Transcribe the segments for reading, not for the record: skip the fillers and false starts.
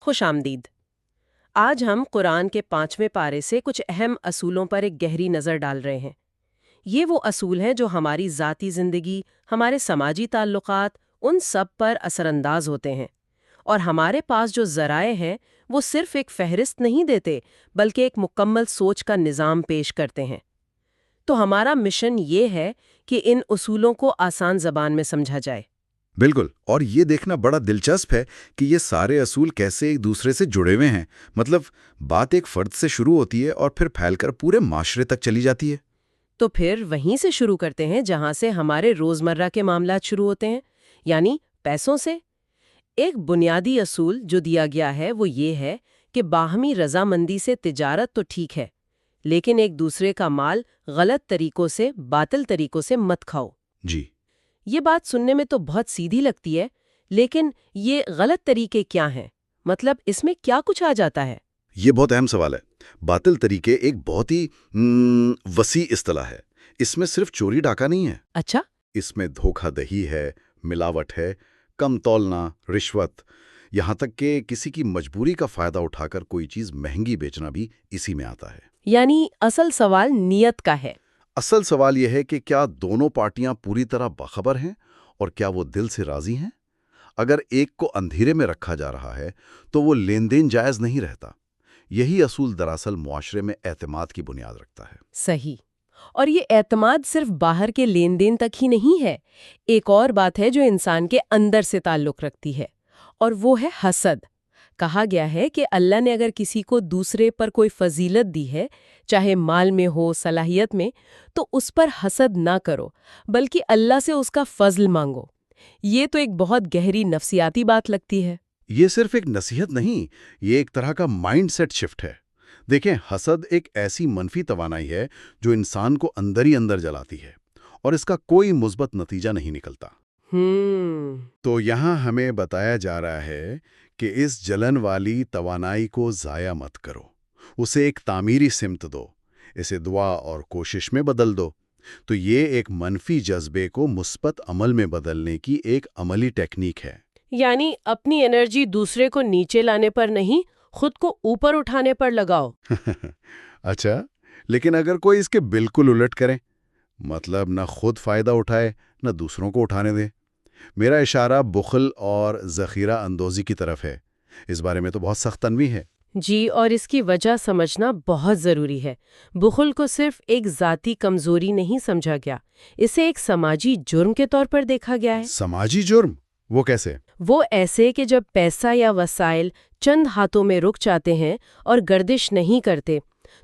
خوش آمدید۔ آج ہم قرآن کے 5ویں پارے سے کچھ اہم اصولوں پر ایک گہری نظر ڈال رہے ہیں۔ یہ وہ اصول ہیں جو ہماری ذاتی زندگی، ہمارے سماجی تعلقات، ان سب پر اثر انداز ہوتے ہیں۔ اور ہمارے پاس جو ذرائع ہیں وہ صرف ایک فہرست نہیں دیتے بلکہ ایک مکمل سوچ کا نظام پیش کرتے ہیں۔ تو ہمارا مشن یہ ہے کہ ان اصولوں کو آسان زبان میں سمجھا جائے۔ بالکل، اور یہ دیکھنا بڑا دلچسپ ہے کہ یہ سارے اصول کیسے ایک دوسرے سے جڑے ہوئے ہیں۔ مطلب بات ایک فرد سے شروع ہوتی ہے اور پھر پھیل کر پورے معاشرے تک چلی جاتی ہے۔ تو پھر وہیں سے شروع کرتے ہیں جہاں سے ہمارے روزمرہ کے معاملات شروع ہوتے ہیں، یعنی پیسوں سے۔ ایک بنیادی اصول جو دیا گیا ہے وہ یہ ہے کہ باہمی رضامندی سے تجارت تو ٹھیک ہے، لیکن ایک دوسرے کا مال غلط طریقوں سے، باطل طریقوں سے مت کھاؤ۔ جی، یہ بات سننے میں تو بہت سیدھی لگتی ہے، لیکن یہ غلط طریقے کیا ہیں؟ مطلب اس میں کیا کچھ آ جاتا ہے؟ یہ بہت اہم سوال ہے۔ باطل طریقے ایک بہت ہی وسیع اصطلاح ہے۔ اس میں صرف چوری ڈاکہ نہیں ہے، اچھا، اس میں دھوکہ دہی ہے، ملاوٹ ہے، کم تولنا، رشوت، یہاں تک کہ کسی کی مجبوری کا فائدہ اٹھا کر کوئی چیز مہنگی بیچنا بھی اسی میں آتا ہے۔ یعنی اصل سوال نیت کا ہے۔ اصل سوال یہ ہے کہ کیا دونوں پارٹیاں پوری طرح باخبر ہیں اور کیا وہ دل سے راضی ہیں؟ اگر ایک کو اندھیرے میں رکھا جا رہا ہے تو وہ لین دین جائز نہیں رہتا۔ یہی اصول دراصل معاشرے میں اعتماد کی بنیاد رکھتا ہے۔ صحیح۔ اور یہ اعتماد صرف باہر کے لین دین تک ہی نہیں ہے، ایک اور بات ہے جو انسان کے اندر سے تعلق رکھتی ہے، اور وہ ہے حسد۔ کہا گیا ہے کہ اللہ نے اگر کسی کو دوسرے پر کوئی فضیلت دی ہے، چاہے مال میں ہو، صلاحیت میں، تو اس پر حسد نہ کرو بلکہ اللہ سے اس کا فضل مانگو۔ یہ تو ایک بہت گہری نفسیاتی بات لگتی ہے۔ یہ صرف ایک نصیحت نہیں، یہ ایک طرح کا مائنڈ سیٹ شفٹ ہے۔ دیکھیں، حسد ایک ایسی منفی توانائی ہے جو انسان کو اندر ہی اندر جلاتی ہے اور اس کا کوئی مثبت نتیجہ نہیں نکلتا۔ تو یہاں ہمیں بتایا جا رہا ہے کہ اس جلن والی توانائی کو ضائع مت کرو، اسے ایک تعمیری سمت دو، اسے دعا اور کوشش میں بدل دو۔ تو یہ ایک منفی جذبے کو مثبت عمل میں بدلنے کی ایک عملی ٹیکنیک ہے۔ یعنی اپنی انرجی دوسرے کو نیچے لانے پر نہیں، خود کو اوپر اٹھانے پر لگاؤ۔ اچھا، لیکن اگر کوئی اس کے بالکل الٹ کرے، مطلب نہ خود فائدہ اٹھائے نہ دوسروں کو اٹھانے دے، میرا اشارہ بخل اور ذخیرہ اندوزی کی طرف ہے۔ اس بارے میں تو بہت سخت تنویہ ہے۔ جی، اور اس کی وجہ سمجھنا بہت ضروری ہے۔ بخل کو صرف ایک ذاتی کمزوری نہیں سمجھا گیا، اسے ایک سماجی جرم کے طور پر دیکھا گیا ہے۔ سماجی جرم؟ وہ کیسے؟ وہ ایسے کہ جب پیسہ یا وسائل چند ہاتھوں میں رک جاتے ہیں اور گردش نہیں کرتے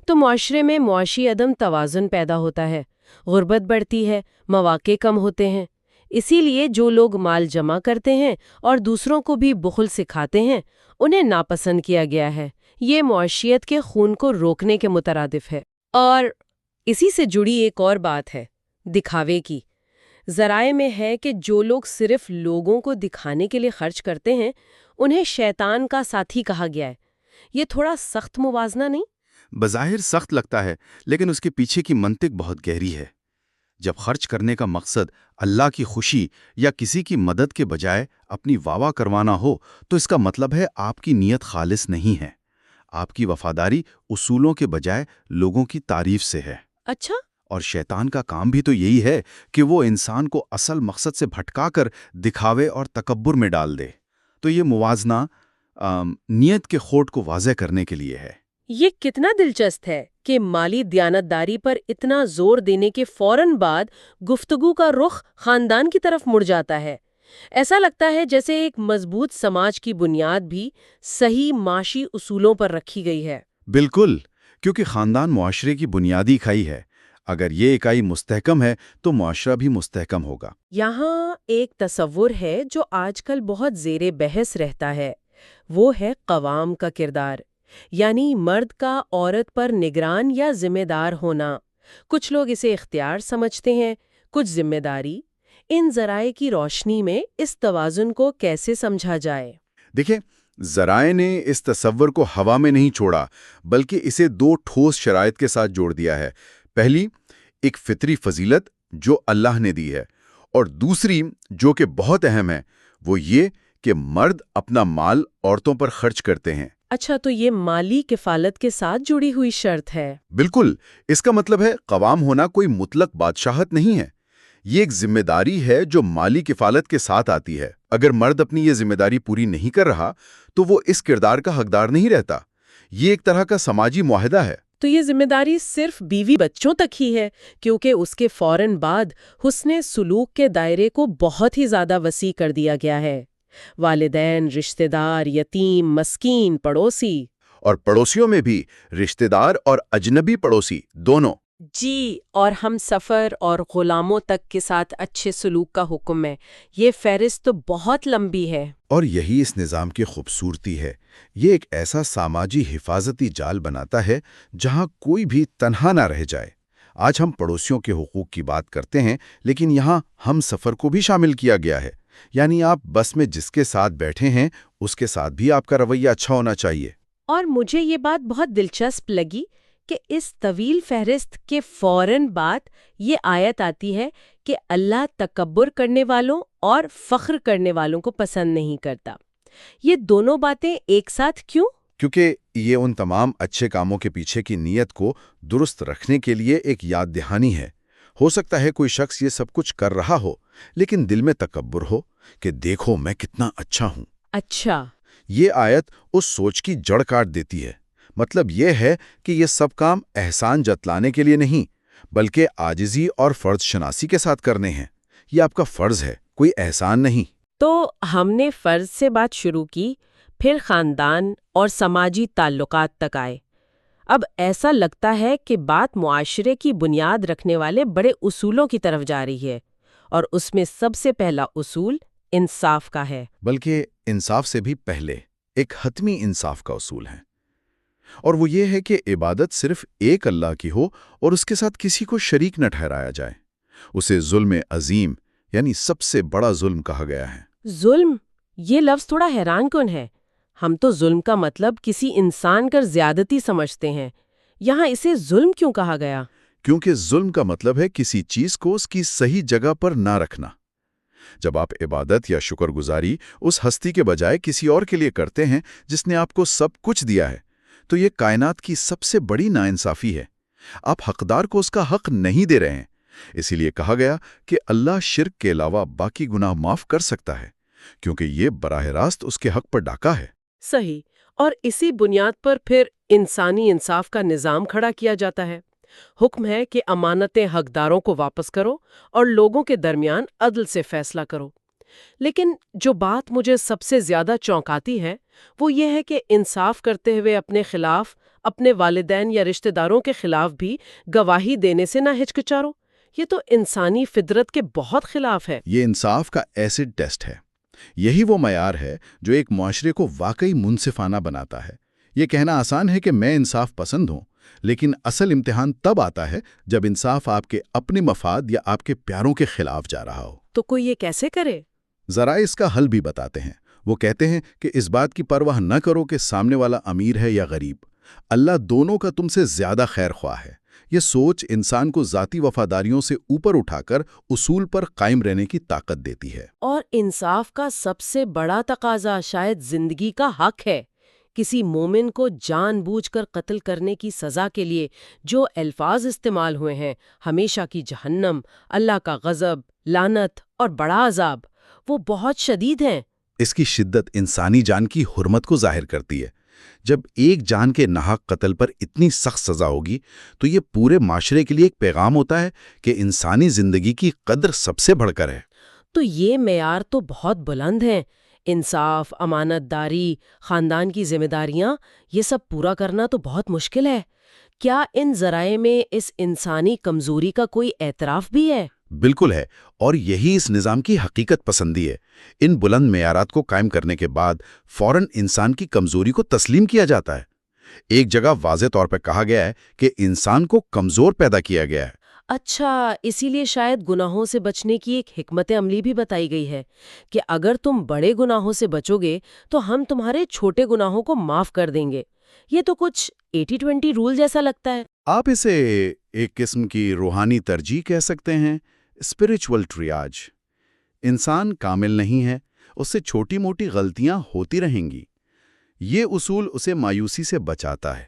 تو معاشرے میں معاشی عدم توازن پیدا ہوتا ہے، غربت بڑھتی ہے، مواقع کم ہوتے ہیں۔ اسی لیے جو لوگ مال جمع کرتے ہیں اور دوسروں کو بھی بخل سکھاتے ہیں، انہیں ناپسند کیا گیا ہے۔ یہ معاشیت کے خون کو روکنے کے مترادف ہے۔ اور اسی سے جڑی ایک اور بات ہے، دکھاوے کی۔ ذرائع میں ہے کہ جو لوگ صرف لوگوں کو دکھانے کے لیے خرچ کرتے ہیں، انہیں شیطان کا ساتھی کہا گیا ہے۔ یہ تھوڑا سخت موازنہ نہیں؟ بظاہر سخت لگتا ہے، لیکن اس کے پیچھے کی منطق بہت گہری ہے۔ جب خرچ کرنے کا مقصد اللہ کی خوشی یا کسی کی مدد کے بجائے اپنی واہ کروانا ہو، تو اس کا مطلب ہے آپ کی نیت خالص نہیں ہے۔ آپ کی وفاداری اصولوں کے بجائے لوگوں کی تعریف سے ہے۔ اچھا، اور شیطان کا کام بھی تو یہی ہے کہ وہ انسان کو اصل مقصد سے بھٹکا کر دکھاوے اور تکبر میں ڈال دے۔ تو یہ موازنہ نیت کے خوٹ کو واضح کرنے کے لیے ہے۔ یہ کتنا دلچسپ ہے کہ مالی دیانتداری پر اتنا زور دینے کے فوراً بعد گفتگو کا رخ خاندان کی طرف مڑ جاتا ہے۔ ایسا لگتا ہے جیسے ایک مضبوط سماج کی بنیاد بھی صحیح معاشی اصولوں پر رکھی گئی ہے۔ بالکل، کیونکہ خاندان معاشرے کی بنیادی اکائی ہے۔ اگر یہ اکائی مستحکم ہے تو معاشرہ بھی مستحکم ہوگا۔ یہاں ایک تصور ہے جو آج کل بہت زیر بحث رہتا ہے، وہ ہے قوام کا کردار، یعنی مرد کا عورت پر نگران یا ذمہ دار ہونا۔ کچھ لوگ اسے اختیار سمجھتے ہیں، کچھ ذمہ داری۔ ان ذرائع کی روشنی میں اس توازن کو کیسے سمجھا جائے؟ دیکھیں، ذرائع نے اس تصور کو ہوا میں نہیں چھوڑا، بلکہ اسے دو ٹھوس شرائط کے ساتھ جوڑ دیا ہے۔ پہلی، ایک فطری فضیلت جو اللہ نے دی ہے، اور دوسری جو کہ بہت اہم ہے، وہ یہ کہ مرد اپنا مال عورتوں پر خرچ کرتے ہیں۔ اچھا، تو یہ مالی کفالت کے ساتھ جڑی ہوئی شرط ہے؟ بالکل، اس کا مطلب ہے قوام ہونا کوئی مطلق بادشاہت نہیں ہے، یہ ایک ذمہ داری ہے جو مالی کفالت کے ساتھ آتی ہے۔ اگر مرد اپنی یہ ذمہ داری پوری نہیں کر رہا تو وہ اس کردار کا حقدار نہیں رہتا۔ یہ ایک طرح کا سماجی معاہدہ ہے۔ تو یہ ذمہ داری صرف بیوی بچوں تک ہی ہے، کیونکہ اس کے فوراً بعد حسن سلوک کے دائرے کو بہت ہی زیادہ وسیع کر دیا گیا ہے۔ والدین، رشتہ دار، یتیم، مسکین، پڑوسی۔ اور پڑوسیوں میں بھی رشتہ دار اور اجنبی پڑوسی دونوں۔ جی، اور ہم سفر اور غلاموں تک کے ساتھ اچھے سلوک کا حکم ہے۔ یہ فہرست تو بہت لمبی ہے۔ اور یہی اس نظام کی خوبصورتی ہے، یہ ایک ایسا سماجی حفاظتی جال بناتا ہے جہاں کوئی بھی تنہا نہ رہ جائے۔ آج ہم پڑوسیوں کے حقوق کی بات کرتے ہیں، لیکن یہاں ہم سفر کو بھی شامل کیا گیا ہے، یعنی آپ بس میں جس کے ساتھ بیٹھے ہیں اس کے ساتھ بھی آپ کا رویہ اچھا ہونا چاہیے۔ اور مجھے یہ بات بہت دلچسپ لگی کہ اس طویل فہرست کے فوراً بعد یہ آیت آتی ہے کہ اللہ تکبر کرنے والوں اور فخر کرنے والوں کو پسند نہیں کرتا۔ یہ دونوں باتیں ایک ساتھ کیوں؟ کیونکہ یہ ان تمام اچھے کاموں کے پیچھے کی نیت کو درست رکھنے کے لیے ایک یاد دہانی ہے۔ ہو سکتا ہے کوئی شخص یہ سب کچھ کر رہا ہو لیکن دل میں تکبر ہو کہ دیکھو میں کتنا اچھا ہوں۔ اچھا، یہ آیت اس سوچ کی جڑ کاٹ دیتی ہے۔ مطلب یہ ہے کہ یہ سب کام احسان جتلانے کے لیے نہیں بلکہ عاجزی اور فرض شناسی کے ساتھ کرنے ہیں۔ یہ آپ کا فرض ہے، کوئی احسان نہیں۔ تو ہم نے فرض سے بات شروع کی، پھر خاندان اور سماجی تعلقات تک آئے۔ اب ایسا لگتا ہے کہ بات معاشرے کی بنیاد رکھنے والے بڑے اصولوں کی طرف جا رہی ہے، اور اس میں سب سے پہلا اصول انصاف کا ہے۔ بلکہ انصاف سے بھی پہلے ایک حتمی انصاف کا اصول ہے، اور وہ یہ ہے کہ عبادت صرف ایک اللہ کی ہو اور اس کے ساتھ کسی کو شریک نہ ٹھہرایا جائے۔ اسے ظلم عظیم یعنی سب سے بڑا ظلم کہا گیا ہے۔ ظلم، یہ لفظ تھوڑا حیران کن ہے۔ ہم تو ظلم کا مطلب کسی انسان کر زیادتی سمجھتے ہیں، یہاں اسے ظلم کیوں کہا گیا؟ کیونکہ ظلم کا مطلب ہے کسی چیز کو اس کی صحیح جگہ پر نہ رکھنا۔ جب آپ عبادت یا شکر گزاری اس ہستی کے بجائے کسی اور کے لیے کرتے ہیں جس نے آپ کو سب کچھ دیا ہے، تو یہ کائنات کی سب سے بڑی ناانصافی ہے۔ آپ حقدار کو اس کا حق نہیں دے رہے ہیں۔ اسی لیے کہا گیا کہ اللہ شرک کے علاوہ باقی گناہ معاف کر سکتا ہے، کیونکہ یہ براہ راست اس کے حق پر ڈاکا ہے۔ صحیح، اور اسی بنیاد پر پھر انسانی انصاف کا نظام کھڑا کیا جاتا ہے۔ حکم ہے کہ امانتیں حقداروں کو واپس کرو اور لوگوں کے درمیان عدل سے فیصلہ کرو۔ لیکن جو بات مجھے سب سے زیادہ چونکاتی ہے وہ یہ ہے کہ انصاف کرتے ہوئے اپنے خلاف، اپنے والدین یا رشتہ داروں کے خلاف بھی گواہی دینے سے نہ ہچکچارو۔ یہ تو انسانی فطرت کے بہت خلاف ہے۔ یہ انصاف کا ایسڈ ٹیسٹ ہے۔ یہی وہ معیار ہے جو ایک معاشرے کو واقعی منصفانہ بناتا ہے۔ یہ کہنا آسان ہے کہ میں انصاف پسند ہوں، لیکن اصل امتحان تب آتا ہے جب انصاف آپ کے اپنے مفاد یا آپ کے پیاروں کے خلاف جا رہا ہو۔ تو کوئی یہ کیسے کرے؟ ذرا اس کا حل بھی بتاتے ہیں۔ وہ کہتے ہیں کہ اس بات کی پرواہ نہ کرو کہ سامنے والا امیر ہے یا غریب، اللہ دونوں کا تم سے زیادہ خیر خواہ ہے۔ یہ سوچ انسان کو ذاتی وفاداریوں سے اوپر اٹھا کر اصول پر قائم رہنے کی طاقت دیتی ہے۔ اور انصاف کا سب سے بڑا تقاضا شاید زندگی کا حق ہے۔ کسی مومن کو جان بوجھ کر قتل کرنے کی سزا کے لیے جو الفاظ استعمال ہوئے ہیں، ہمیشہ کی جہنم، اللہ کا غضب، لعنت اور بڑا عذاب، وہ بہت شدید ہیں۔ اس کی شدت انسانی جان کی حرمت کو ظاہر کرتی ہے۔ جب ایک جان کے ناحق قتل پر اتنی سخت سزا ہوگی تو یہ پورے معاشرے کے لیے ایک پیغام ہوتا ہے کہ انسانی زندگی کی قدر سب سے بڑھ کر ہے۔ تو یہ معیار تو بہت بلند ہیں۔ انصاف، امانت داری، خاندان کی ذمہ داریاں، یہ سب پورا کرنا تو بہت مشکل ہے۔ کیا ان ذرائع میں اس انسانی کمزوری کا کوئی اعتراف بھی ہے؟ بالکل ہے، اور یہی اس نظام کی حقیقت پسندی ہے۔ ان بلند معیارات کو قائم کرنے کے بعد فوراً انسان کی کمزوری کو تسلیم کیا جاتا ہے۔ ایک جگہ واضح طور پر کہا گیا ہے کہ انسان کو کمزور پیدا کیا گیا ہے۔ اچھا، اسی لیے شاید گناہوں سے بچنے کی ایک حکمت عملی بھی بتائی گئی ہے کہ اگر تم بڑے گناہوں سے بچو گے تو ہم تمہارے چھوٹے گناہوں کو معاف کر دیں گے۔ یہ تو کچھ 80-20 رول جیسا لگتا ہے۔ آپ اسے ایک قسم کی روحانی ترجیح کہہ سکتے ہیں، اسپریچول ٹریاج۔ انسان کامل نہیں ہے، اس سے چھوٹی موٹی غلطیاں ہوتی رہیں گی۔ یہ اصول اسے مایوسی سے بچاتا ہے۔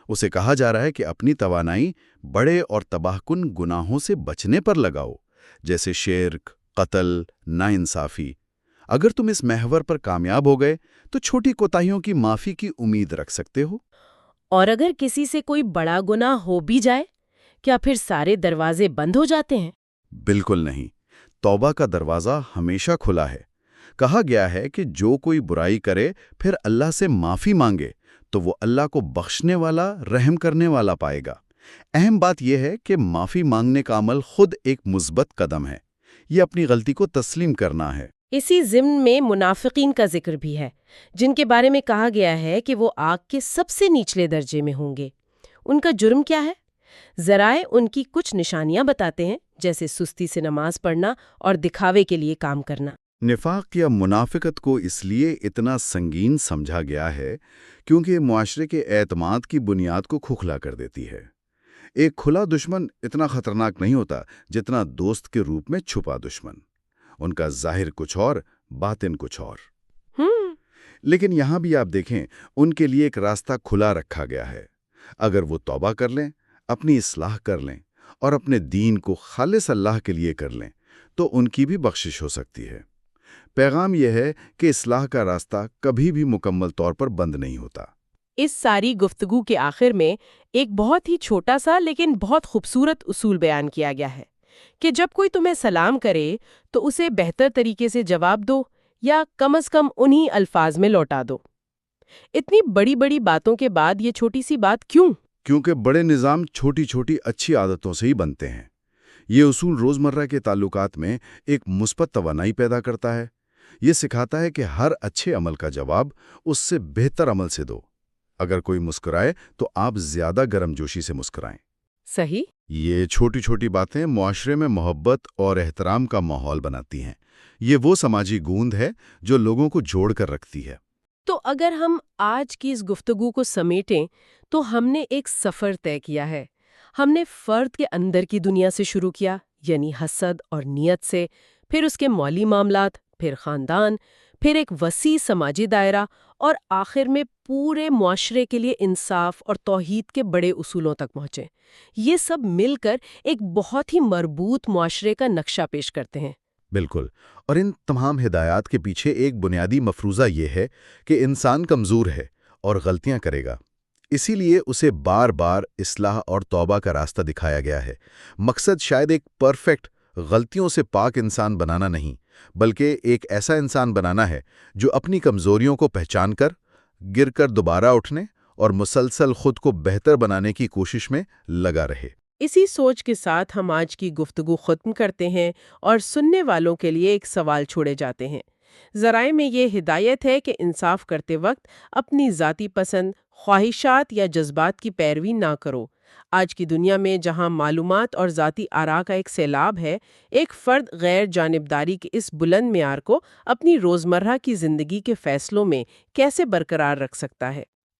اسے کہا جا رہا ہے کہ اپنی توانائی بڑے اور تباہ کن گناہوں سے بچنے پر لگاؤ، جیسے شرک، قتل، ناانصافی۔ اگر تم اس محور پر کامیاب ہو گئے تو چھوٹی کوتاہیوں کی معافی کی امید رکھ سکتے ہو۔ اور اگر کسی سے کوئی بڑا گناہ ہو بھی جائے، کیا پھر سارے دروازے بند ہو جاتے ہیں؟ بالکل نہیں، توبہ کا دروازہ ہمیشہ کھلا ہے۔ کہا گیا ہے کہ جو کوئی برائی کرے پھر اللہ سے معافی مانگے تو وہ اللہ کو بخشنے والا، رحم کرنے والا پائے گا۔ اہم بات یہ ہے کہ معافی مانگنے کا عمل خود ایک مثبت قدم ہے۔ یہ اپنی غلطی کو تسلیم کرنا ہے۔ اسی ضمن میں منافقین کا ذکر بھی ہے، جن کے بارے میں کہا گیا ہے کہ وہ آگ کے سب سے نچلے درجے میں ہوں گے۔ ان کا جرم کیا ہے؟ ذرائع ان کی کچھ نشانیاں بتاتے ہیں، جیسے سستی سے نماز پڑھنا اور دکھاوے کے لیے کام کرنا۔ نفاق یا منافقت کو اس لیے اتنا سنگین سمجھا گیا ہے کیونکہ یہ معاشرے کے اعتماد کی بنیاد کو کھوکھلا کر دیتی ہے۔ ایک کھلا دشمن اتنا خطرناک نہیں ہوتا جتنا دوست کے روپ میں چھپا دشمن۔ ان کا ظاہر کچھ اور، باطن کچھ اور۔ لیکن یہاں بھی آپ دیکھیں، ان کے لیے ایک راستہ کھلا رکھا گیا ہے۔ اگر وہ توبہ کر لیں، اپنی اصلاح کر لیں اور اپنے دین کو خالص اللہ کے لیے کر لیں تو ان کی بھی بخشش ہو سکتی ہے۔ پیغام یہ ہے کہ اصلاح کا راستہ کبھی بھی مکمل طور پر بند نہیں ہوتا۔ اس ساری گفتگو کے آخر میں ایک بہت ہی چھوٹا سا لیکن بہت خوبصورت اصول بیان کیا گیا ہے کہ جب کوئی تمہیں سلام کرے تو اسے بہتر طریقے سے جواب دو یا کم از کم انہی الفاظ میں لوٹا دو۔ اتنی بڑی بڑی باتوں کے بعد یہ چھوٹی سی بات کیوں؟ کیونکہ بڑے نظام چھوٹی چھوٹی اچھی عادتوں سے ہی بنتے ہیں۔ یہ اصول روزمرہ کے تعلقات میں ایک مثبت توانائی پیدا کرتا ہے۔ یہ سکھاتا ہے کہ ہر اچھے عمل کا جواب اس سے بہتر عمل سے دو۔ اگر کوئی مسکرائے تو آپ زیادہ گرم جوشی سے مسکرائیں۔ صحیح۔ یہ چھوٹی چھوٹی باتیں معاشرے میں محبت اور احترام کا ماحول بناتی ہیں۔ یہ وہ سماجی گوند ہے جو لوگوں کو جوڑ کر رکھتی ہے۔ تو اگر ہم آج کی اس گفتگو کو سمیٹیں تو ہم نے ایک سفر طے کیا ہے۔ ہم نے فرد کے اندر کی دنیا سے شروع کیا، یعنی حسد اور نیت سے، پھر اس کے مالی معاملات، پھر خاندان، پھر ایک وسیع سماجی دائرہ اور آخر میں پورے معاشرے کے لیے انصاف اور توحید کے بڑے اصولوں تک پہنچے۔ یہ سب مل کر ایک بہت ہی مربوط معاشرے کا نقشہ پیش کرتے ہیں۔ بالکل، اور ان تمام ہدایات کے پیچھے ایک بنیادی مفروضہ یہ ہے کہ انسان کمزور ہے اور غلطیاں کرے گا۔ اسی لیے اسے بار بار اصلاح اور توبہ کا راستہ دکھایا گیا ہے۔ مقصد شاید ایک پرفیکٹ، غلطیوں سے پاک انسان بنانا نہیں، بلکہ ایک ایسا انسان بنانا ہے جو اپنی کمزوریوں کو پہچان کر، گر کر دوبارہ اٹھنے اور مسلسل خود کو بہتر بنانے کی کوشش میں لگا رہے۔ اسی سوچ کے ساتھ ہم آج کی گفتگو ختم کرتے ہیں اور سننے والوں کے لیے ایک سوال چھوڑے جاتے ہیں۔ ذرائع میں یہ ہدایت ہے کہ انصاف کرتے وقت اپنی ذاتی پسند، خواہشات یا جذبات کی پیروی نہ کرو۔ آج کی دنیا میں جہاں معلومات اور ذاتی آراء کا ایک سیلاب ہے، ایک فرد غیر جانبداری کے اس بلند معیار کو اپنی روزمرہ کی زندگی کے فیصلوں میں کیسے برقرار رکھ سکتا ہے؟